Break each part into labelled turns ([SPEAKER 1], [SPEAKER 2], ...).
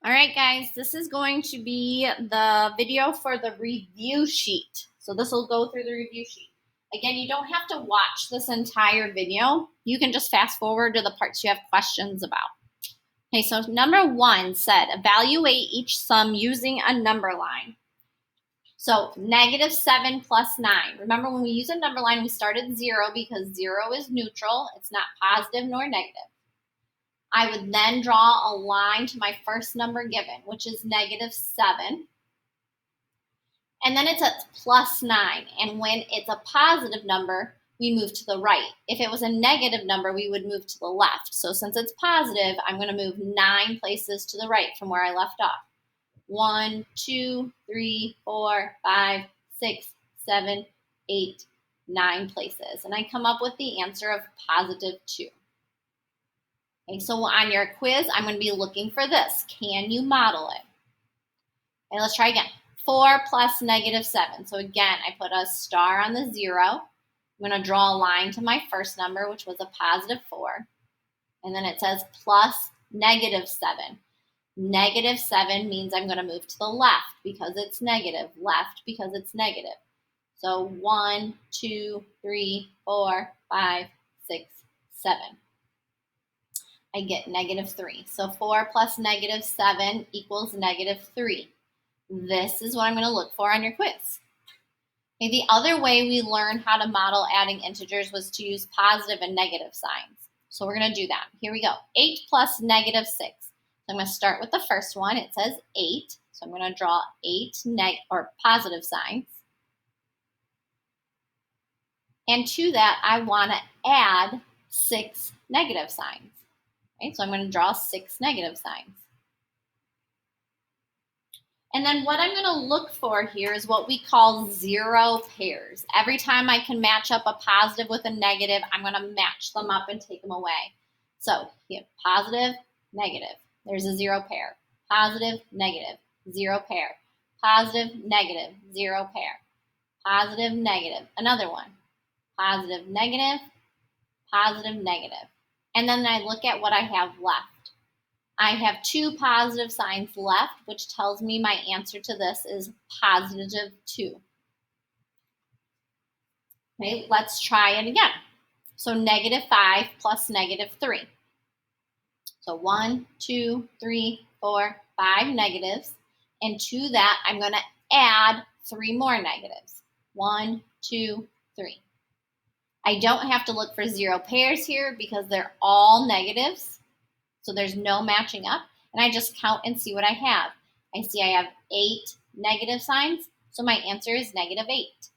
[SPEAKER 1] All right, guys, this is going to be the video for the review sheet. So this will go through the review sheet. Again, you don't have to watch this entire video. You can just fast forward to the parts you have questions about. Okay, so number 1 said, evaluate each sum using a number line. So -7 plus 9. Remember, when we use a number line, we start at 0 because 0 is neutral. It's not positive nor negative. I would then draw a line to my first number given, which is -7. And then it's at +9. And when it's a positive number, we move to the right. If it was a negative number, we would move to the left. So since it's positive, I'm going to move 9 places to the right from where I left off. 1, 2, 3, 4, 5, 6, 7, 8, 9 places. And I come up with the answer of +2. Okay, so on your quiz, I'm going to be looking for this. Can you model it? Okay, let's try again. 4 plus -7. So again, I put a star on the 0. I'm going to draw a line to my first number, which was a +4. And then it says plus -7. -7 means I'm going to move to the left because it's negative. Left because it's negative. So 1, 2, 3, 4, 5, 6, 7. I get -3. So 4 plus -7 equals -3. This is what I'm going to look for on your quiz. Okay, the other way we learned how to model adding integers was to use positive and negative signs. So we're going to do that. Here we go. 8 plus -6. So I'm going to start with the first one. It says 8. So I'm going to draw 8 positive signs. And to that, I want to add 6 negative signs. Okay, so I'm going to draw 6 negative signs. And then what I'm going to look for here is what we call zero pairs. Every time I can match up a positive with a negative, I'm going to match them up and take them away. So you have positive, negative. There's a zero pair. Positive, negative, zero pair. Positive, negative, zero pair. Positive, negative, another one. Positive, negative, positive, negative. And then I look at what I have left. I have 2 positive signs left, which tells me my answer to this is +2. Okay, let's try it again. So -5 plus -3. So 1, 2, 3, 4, 5 negatives. And to that, I'm going to add 3 more negatives. 1, 2, 3. I don't have to look for zero pairs here because they're all negatives. So there's no matching up. And I just count and see what I have. I see I have 8 negative signs. So my answer is -8.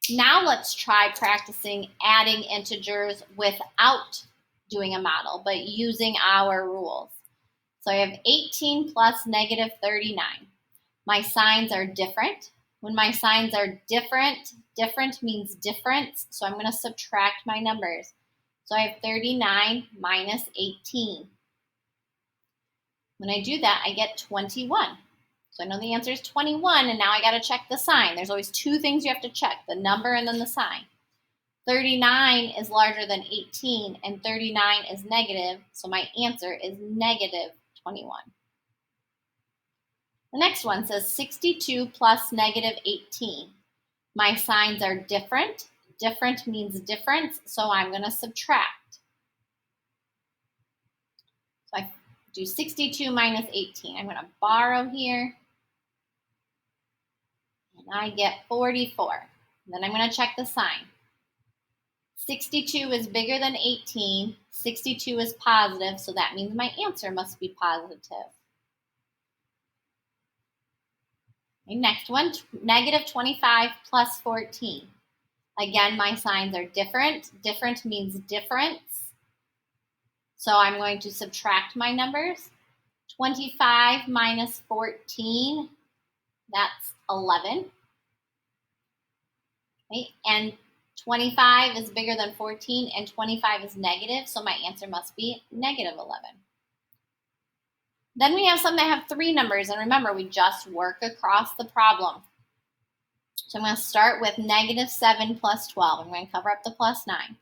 [SPEAKER 1] Now let's try practicing adding integers without doing a model, but using our rules. So I have 18 plus -39. My signs are different. When my signs are different, different means difference. So I'm going to subtract my numbers. So I have 39 minus 18. When I do that, I get 21. So I know the answer is 21, and now I got to check the sign. There's always 2 things you have to check, the number and then the sign. 39 is larger than 18, and 39 is negative, so my answer is -21. The next one says 62 plus -18. My signs are different. Different means difference, so I'm going to subtract. So I do 62 minus 18. I'm going to borrow here, and I get 44. And then I'm going to check the sign. 62 is bigger than 18. 62 is positive, so that means my answer must be positive. Okay, next one, -25 plus 14. Again, my signs are different. Different means difference. So I'm going to subtract my numbers. 25 minus 14, that's 11. Okay, and 25 is bigger than 14, and 25 is negative, so my answer must be -11. Then we have some that have 3 numbers, and remember, we just work across the problem. So I'm going to start with -7 plus 12. I'm going to cover up the +9.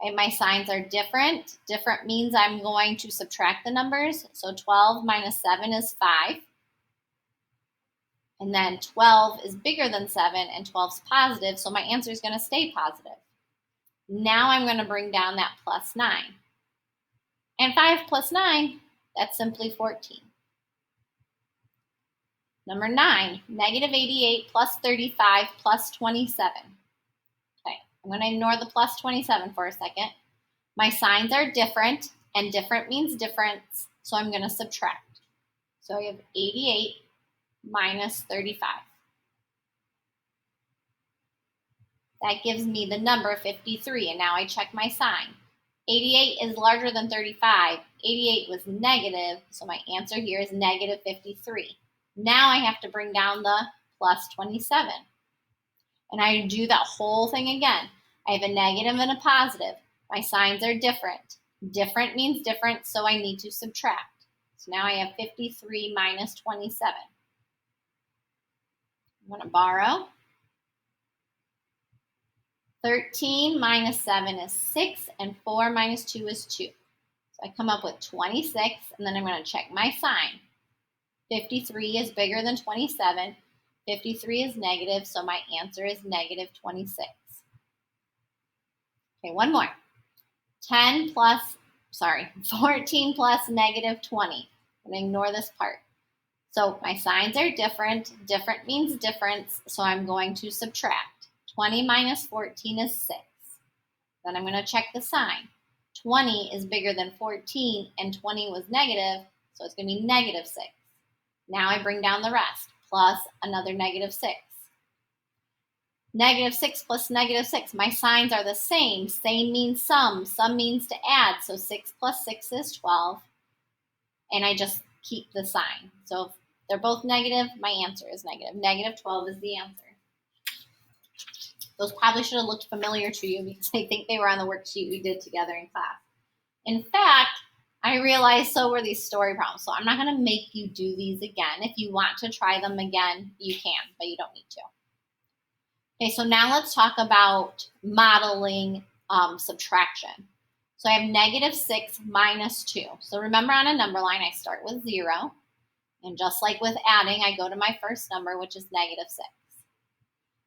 [SPEAKER 1] Okay, my signs are different. Different means I'm going to subtract the numbers. So 12 minus 7 is 5. And then 12 is bigger than 7, and 12 is positive, so my answer is going to stay positive. Now I'm going to bring down that plus 9. And 5 plus 9, that's simply 14. Number 9, negative 88 plus 35 plus 27. Okay, I'm going to ignore the plus 27 for a second. My signs are different, and different means difference, so I'm going to subtract. So I have 88 minus 35. That gives me the number 53, and now I check my sign. 88 is larger than 35. 88 was negative, so my answer here is negative 53. Now I have to bring down the plus 27. And I do that whole thing again. I have a negative and a positive. My signs are different. Different means different, so I need to subtract. So now I have 53 minus 27. I'm going to borrow. 13 minus 7 is 6, and 4 minus 2 is 2. So I come up with 26, and then I'm going to check my sign. 53 is bigger than 27. 53 is negative, so my answer is negative 26. Okay, one more. 14 plus negative 20. I'm going to ignore this part. So my signs are different. Different means difference, so I'm going to subtract. 20 minus 14 is 6. Then I'm going to check the sign. 20 is bigger than 14, and 20 was negative, so it's going to be negative 6. Now I bring down the rest, plus another negative 6. Negative 6 plus negative 6. My signs are the same. Same means sum. Sum means to add. So 6 plus 6 is 12. And I just keep the sign. So if they're both negative, my answer is negative. Negative 12 is the answer. Those probably should have looked familiar to you because I think they were on the worksheet we did together in class. In fact, I realized so were these story problems. So I'm not going to make you do these again. If you want to try them again, you can, but you don't need to. Okay, so now let's talk about modeling subtraction. So I have negative 6 minus 2. So remember on a number line, I start with 0. And just like with adding, I go to my first number, which is negative 6.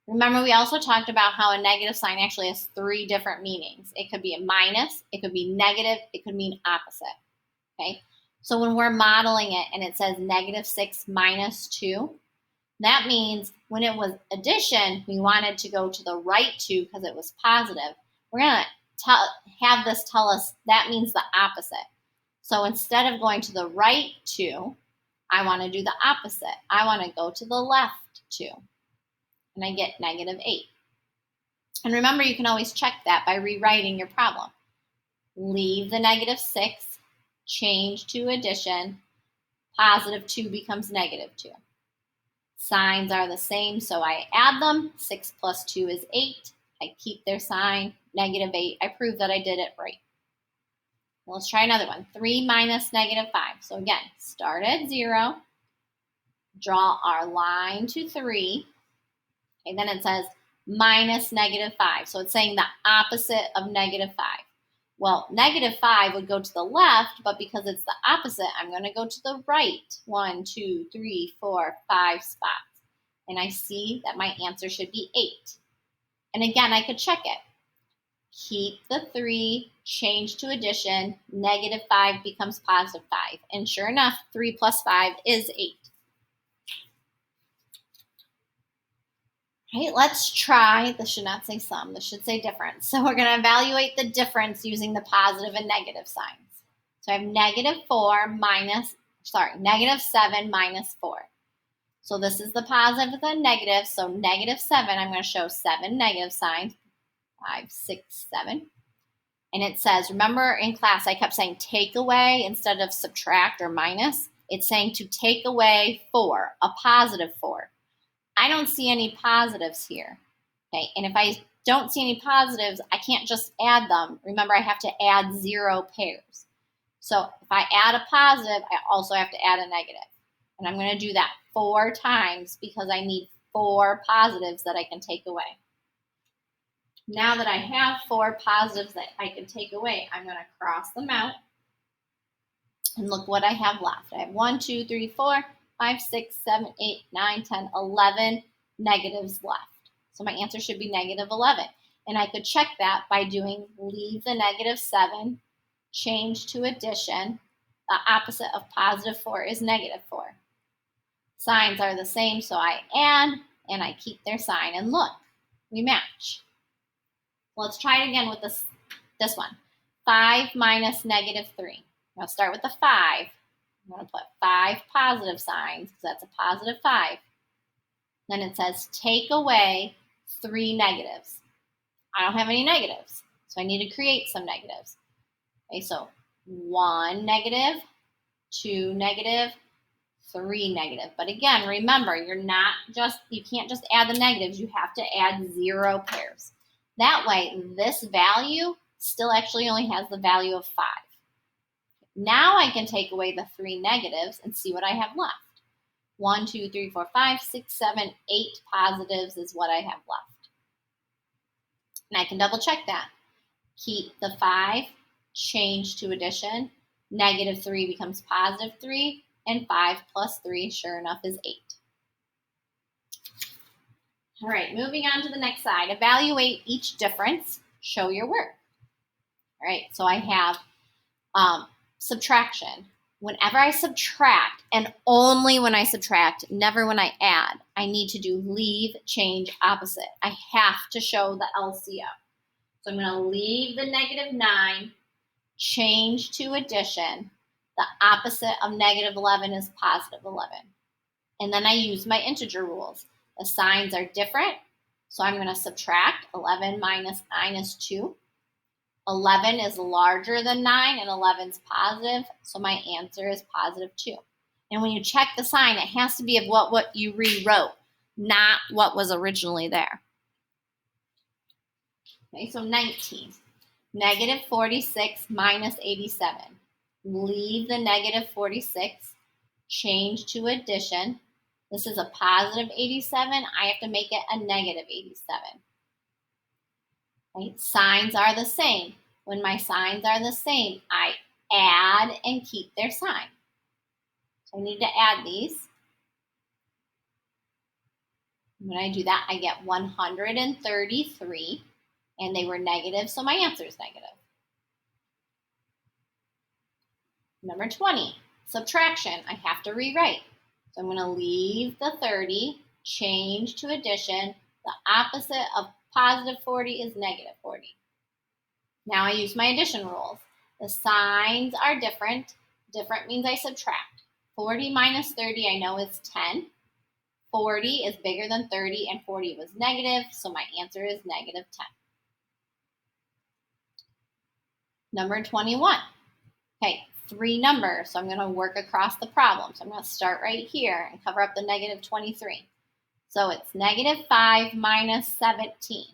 [SPEAKER 1] Remember, we also talked about how a negative sign actually has 3 different meanings. It could be a minus, it could be negative, it could mean opposite. Okay, so when we're modeling it and it says negative 6 minus 2, that means when it was addition, we wanted to go to the right 2 because it was positive. We're going to have this tell us that means the opposite. So instead of going to the right 2, I want to do the opposite. I want to go to the left 2. And I get negative 8. And remember, you can always check that by rewriting your problem. Leave the negative 6, change to addition, positive 2 becomes negative 2. Signs are the same, so I add them. 6 plus 2 is 8. I keep their sign, negative 8. I prove that I did it right. Well, let's try another one. 3 minus negative 5. So again, start at 0, draw our line to 3. Okay, then it says minus negative 5. So it's saying the opposite of negative 5. Well, negative 5 would go to the left, but because it's the opposite, I'm going to go to the right. 1, 2, 3, 4, 5 spots. And I see that my answer should be 8. And again, I could check it. Keep the 3, change to addition, negative 5 becomes positive 5. And sure enough, 3 plus 5 is 8. Okay, let's try, this should not say sum, this should say difference. So we're going to evaluate the difference using the positive and negative signs. So I have negative 7 minus 4. So this is the positive and the negative. So negative 7, I'm going to show 7 negative signs, 5, 6, 7. And it says, remember in class I kept saying take away instead of subtract or minus. It's saying to take away 4, a positive 4. I don't see any positives here. Okay, and if I don't see any positives, I can't just add them. Remember, I have to add 0 pairs. So if I add a positive, I also have to add a negative. And I'm going to do that 4 times because I need 4 positives that I can take away. Now that I have 4 positives that I can take away, I'm going to cross them out. And look what I have left. I have 1, 2, 3, 4, 5, 6, 7, 8, 9, 10, 11 negatives left. So my answer should be negative 11. And I could check that by doing leave the negative 7, change to addition. The opposite of positive 4 is negative 4. Signs are the same, so I add and I keep their sign. And look, we match. Let's try it again with this one. 5 minus negative 3. Now start with the 5. I'm going to put 5 positive signs because that's a positive 5. Then it says take away 3 negatives. I don't have any negatives, so I need to create some negatives. Okay, so 1 negative, 2 negative, 3 negative. But again, remember, you can't just add the negatives. You have to add 0 pairs. That way, this value still actually only has the value of 5. Now I can take away the 3 negatives and see what I have left. 1, 2, 3, 4, 5, 6, 7, 8 positives is what I have left. And I can double check that. Keep the 5, change to addition. Negative 3 becomes positive 3, and 5 plus 3, sure enough, is 8. All right, moving on to the next side. Evaluate each difference. Show your work. All right, so I have subtraction. Whenever I subtract, and only when I subtract, never when I add, I need to do leave, change, opposite. I have to show the LCO. So I'm going to leave the negative 9, change to addition. The opposite of negative 11 is positive 11. And then I use my integer rules. The signs are different, so I'm going to subtract. 11 minus 9 is 2. 11 is larger than 9, and 11 is positive, so my answer is positive 2. And when you check the sign, it has to be of what you rewrote, not what was originally there. Okay, so 19. Negative 46 minus 87. Leave the negative 46, change to addition. This is a positive 87. I have to make it a negative 87. Right? Signs are the same. When my signs are the same, I add and keep their sign. So I need to add these. When I do that, I get 133, and they were negative, so my answer is negative. Number 20, subtraction. I have to rewrite. So I'm going to leave the 30, change to addition. The opposite of positive 40 is negative 40. Now I use my addition rules. The signs are different. Different means I subtract. 40 minus 30 I know is 10. 40 is bigger than 30, and 40 was negative, so my answer is negative 10. Number 21. Okay, 3 numbers, so I'm going to work across the problem. So I'm going to start right here and cover up the negative 23. So it's negative 5 minus 17.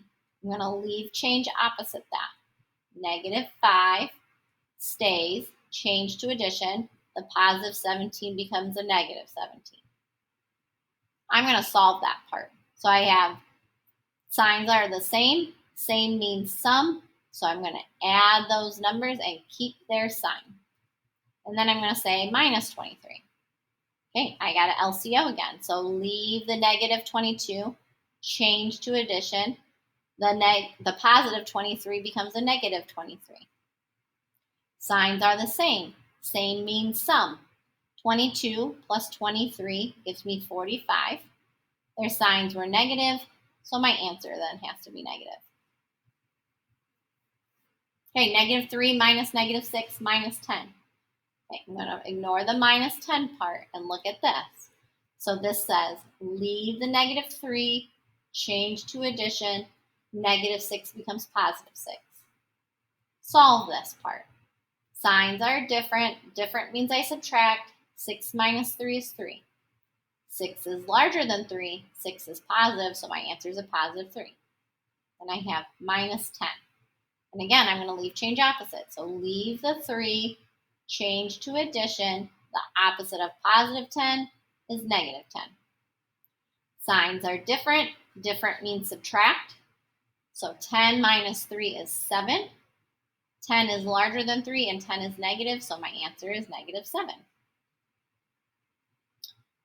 [SPEAKER 1] I'm going to leave, change opposite that. Negative 5 stays, change to addition. The positive 17 becomes a negative 17. I'm going to solve that part. So I have signs are the same. Same means sum. So I'm going to add those numbers and keep their sign. And then I'm going to say minus 23. Okay, I got an LCO again. So leave the negative 22, change to addition. The positive 23 becomes a negative 23. Signs are the same. Same means sum. 22 plus 23 gives me 45. Their signs were negative, so my answer then has to be negative. Okay, negative 3 minus negative 6 minus 10. Okay, I'm going to ignore the minus 10 part and look at this. So this says leave the negative 3, change to addition. Negative 6 becomes positive 6. Solve this part. Signs are different. Different means I subtract. 6 minus 3 is 3. 6 is larger than 3. 6 is positive, so my answer is a positive 3. Then I have minus 10. And again, I'm going to leave, change opposite. So leave the 3, change to addition. The opposite of positive 10 is negative 10. Signs are different. Different means subtract. So 10 minus 3 is 7. 10 is larger than 3 and 10 is negative, so my answer is negative 7.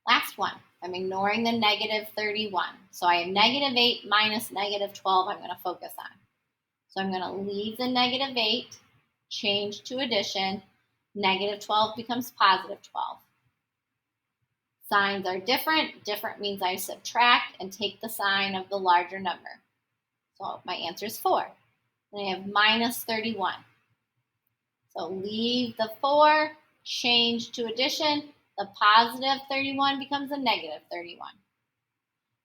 [SPEAKER 1] Last one, I'm ignoring the negative 31. So I have negative 8 minus negative 12 I'm going to focus on. So I'm going to leave the negative 8, change to addition. Negative 12 becomes positive 12. Signs are different. Different means I subtract and take the sign of the larger number. So my answer is 4. Then I have minus 31. So leave the 4, change to addition. The positive 31 becomes a negative 31.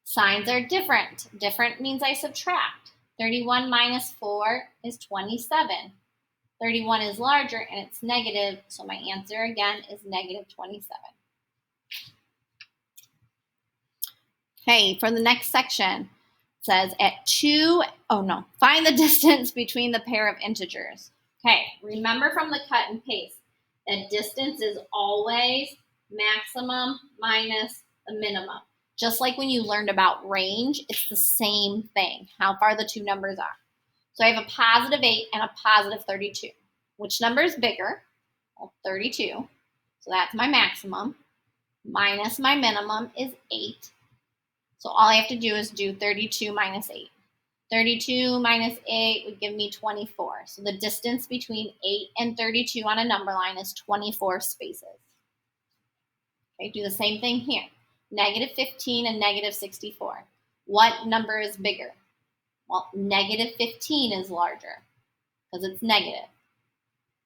[SPEAKER 1] Signs are different. Different means I subtract. 31 minus 4 is 27. 31 is larger and it's negative, so my answer again is negative 27. Okay, for the next section, it says find the distance between the pair of integers. Okay, remember from the cut and paste that distance is always maximum minus the minimum. Just like when you learned about range, it's the same thing, how far the two numbers are. So I have a positive 8 and a positive 32. Which number is bigger? Well, 32. So that's my maximum. Minus my minimum is 8. So all I have to do is do 32 minus 8. 32 minus 8 would give me 24. So the distance between 8 and 32 on a number line is 24 spaces. Okay, do the same thing here. Negative 15 and negative 64. What number is bigger? Well, negative 15 is larger because it's negative.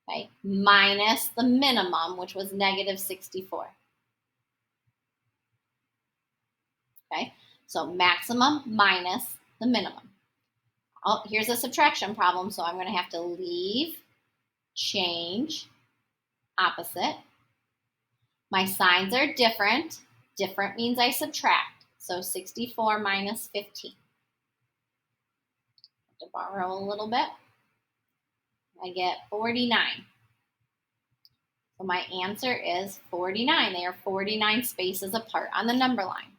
[SPEAKER 1] Okay, minus the minimum, which was negative 64. Okay, so maximum minus the minimum. Oh, here's a subtraction problem, so I'm going to have to leave, change, opposite. My signs are different. Different means I subtract. So 64 minus 15. I have to borrow a little bit. I get 49. So my answer is 49. They are 49 spaces apart on the number line.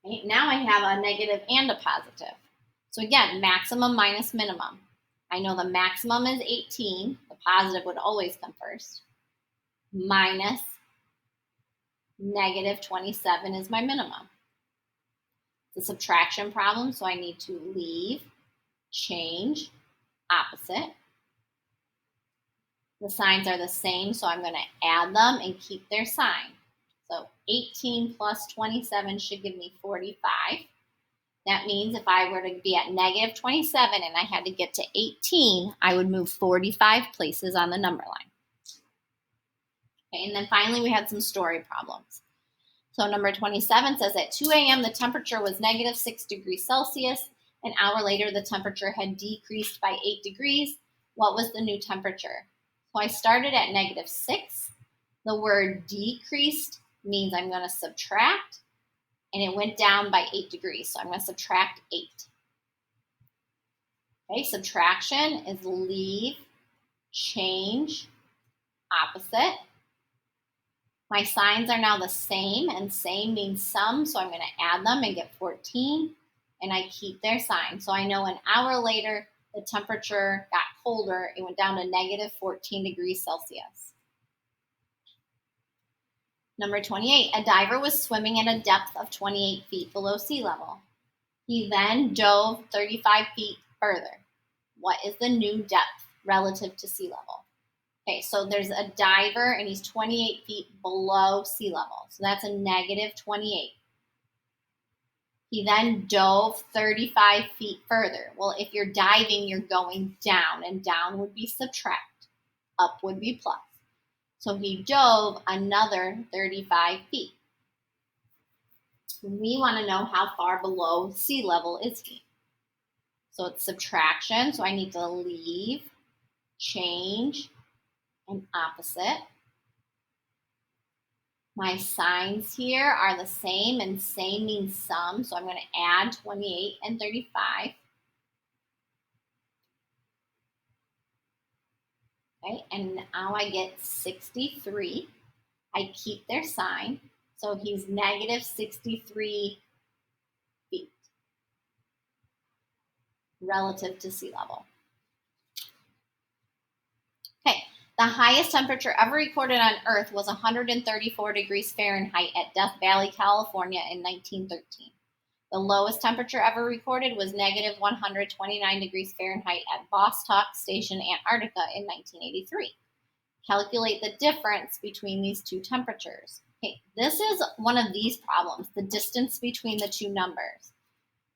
[SPEAKER 1] Okay, now I have a negative and a positive. So again, maximum minus minimum. I know the maximum is 18. The positive would always come first. Minus negative 27 is my minimum. It's a subtraction problem, so I need to leave, change, opposite. The signs are the same, so I'm going to add them and keep their sign. So 18 plus 27 should give me 45. That means if I were to be at negative 27 and I had to get to 18, I would move 45 places on the number line. Okay, and then finally we had some story problems. So number 27 says at 2 a.m. the temperature was negative 6 degrees Celsius. An hour later the temperature had decreased by 8 degrees. What was the new temperature? So I started at negative 6. The word decreased means I'm going to subtract, and it went down by 8 degrees. So I'm going to subtract 8. Okay, subtraction is leave, change, opposite. My signs are now the same, and same means sum, so I'm going to add them and get 14, and I keep their sign. So I know an hour later, the temperature got colder. It went down to negative 14 degrees Celsius. Number 28, a diver was swimming at a depth of 28 feet below sea level. He then dove 35 feet further. What is the new depth relative to sea level? Okay, so there's a diver and he's 28 feet below sea level. So that's a negative 28. He then dove 35 feet further. Well, if you're diving, you're going down, and down would be subtract. Up would be plus. So he dove another 35 feet. We want to know how far below sea level is he. So it's subtraction, so I need to leave, change, and opposite. My signs here are the same, and same means sum, so I'm going to add 28 and 35. Okay, and now I get 63. I keep their sign, so he's negative 63 feet. relative to sea level. Okay, the highest temperature ever recorded on Earth was 134 degrees Fahrenheit at Death Valley, California in 1913. The lowest temperature ever recorded was negative 129 degrees Fahrenheit at Vostok Station, Antarctica in 1983. Calculate the difference between these two temperatures. Okay, this is one of these problems, the distance between the two numbers.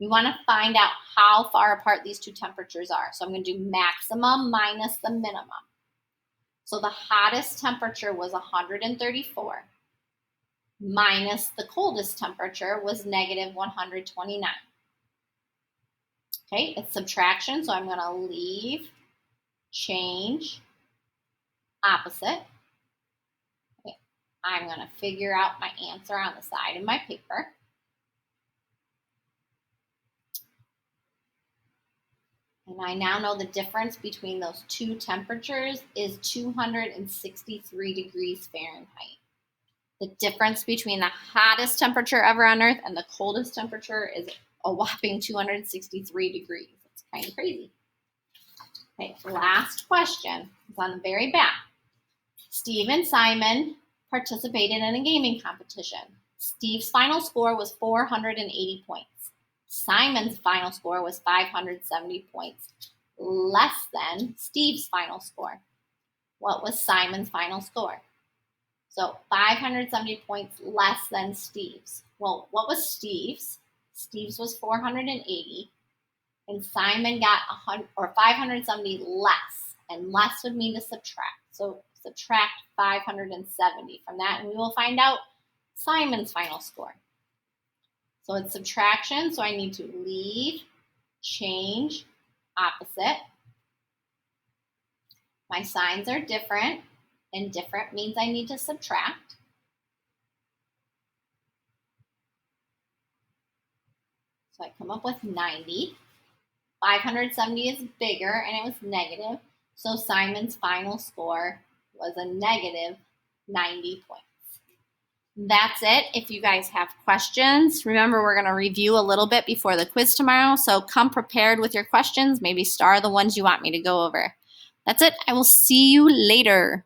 [SPEAKER 1] We want to find out how far apart these two temperatures are. So I'm going to do maximum minus the minimum. So the hottest temperature was 134 minus the coldest temperature was negative 129. Okay, it's subtraction, so I'm going to leave, change, opposite. Okay, I'm going to figure out my answer on the side of my paper. And I now know the difference between those two temperatures is 263 degrees Fahrenheit. The difference between the hottest temperature ever on Earth and the coldest temperature is a whopping 263 degrees. It's kind of crazy. Okay, last question. It's on the very back. Steve and Simon participated in a gaming competition. Steve's final score was 480 points. Simon's final score was 570 points, less than Steve's final score. What was Simon's final score? So 570 points less than Steve's. Well, what was Steve's? Steve's was 480, and Simon got 570 less, and less would mean to subtract. So subtract 570 from that, and we will find out Simon's final score. So it's subtraction, so I need to leave, change, opposite. My signs are different, and different means I need to subtract. So I come up with 90. 570 is bigger, and it was negative, so Simon's final score was a negative 90 points. That's it. If you guys have questions, remember we're going to review a little bit before the quiz tomorrow, so come prepared with your questions. Maybe star the ones you want me to go over. That's it. I will see you later.